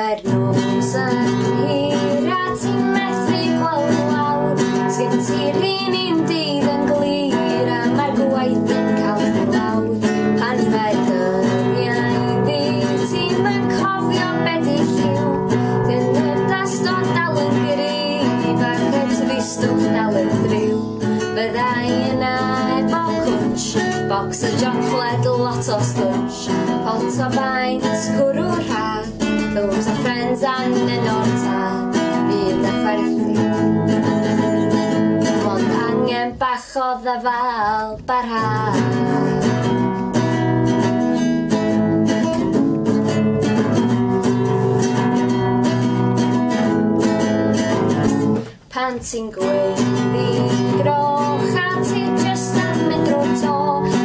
mae'r nos yn hir a ti'n methu gweld lawr. Sgyn ti'r un dydd yn glir a mae'r gwaith yn cael ei lawr. Pan mae'r dyddiau ddydd ti'n yn cofio beth i lliw. Dyn y dastod dal yn gryf ac y twistwch dal yn driw. Byddai yna efo cwtch, bocs o siocled, lot o slwtch, pot o baint, cwrw rhad, films o Friends and yn o'r tad, fydd y chwerthu. Ond angen bach o ddafal barhad. Pan ti'n gweiddi groch a ti jyst yn mynd drwy'r to,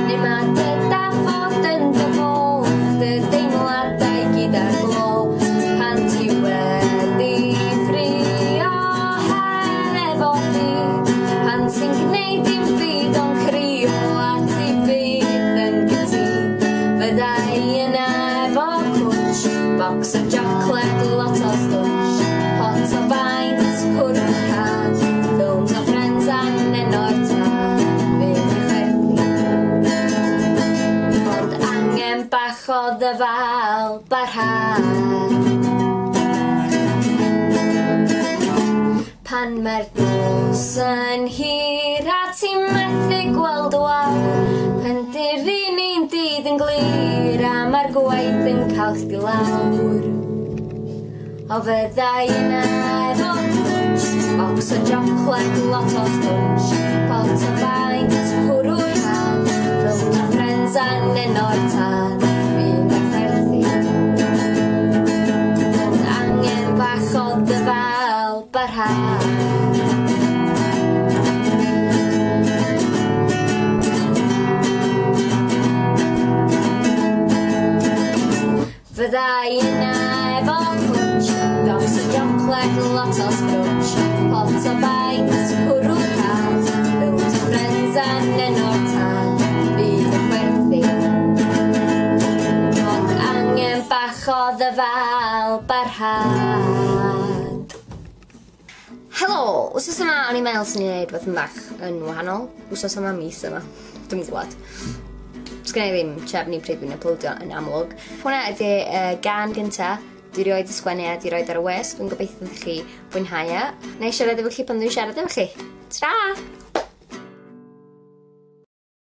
neu mae dy dafod yn dy foch, dy deimladau gyda'r glo. Pan ti wedi ffrio hefo fi, pan ti'n gwneud dim byd o'n crio a ti bydd yn gytun. Fyddai yna efo cwtch, bocs o siocled, lot o slwtch, pot o baint, cwrw rhad, films o Friends and yn o'r tad, fydd y chwerthu. Ond angen bach o ddyfal barhad. Pan mae'r nos yn hir a ti'n methu gweld o awr, pan di'r un dydd yn glir a mae'r gwaith yn cael chdi lawr. O fyddai yna efo cwtch, bocs o siocled, lot o slwtch, pot o baint, cwrw rhad, films o Friends and yn o'r tad, fydd y chwerthu. Ond angen bach o ddyfal barhad. Fyddai yna efo cwtch, bocs o siocled, lot o slwtch, pot o baint, cwrw rhad, films o Friends and yn o'r tad, fydd y chwerthu. Ond angen bach o ddyfal barhad. Helo, wsos yma o'n i'n meddwl sy'n ni'n neud beth yn bach yn wahanol. Wsos yma mis yma, dwi'n gwybod. Sgynna i ddim trefnu pryd dwi'n uploadio yn amlwg. Hwna ydy gan gynta. Dwi rioed y sgwennu a dwi rioed ar y wes. Dwi'n gobeithio chi fwynhau e. Neu siarad efo chi pan dwi'n siarad efo chi. Ta-ra!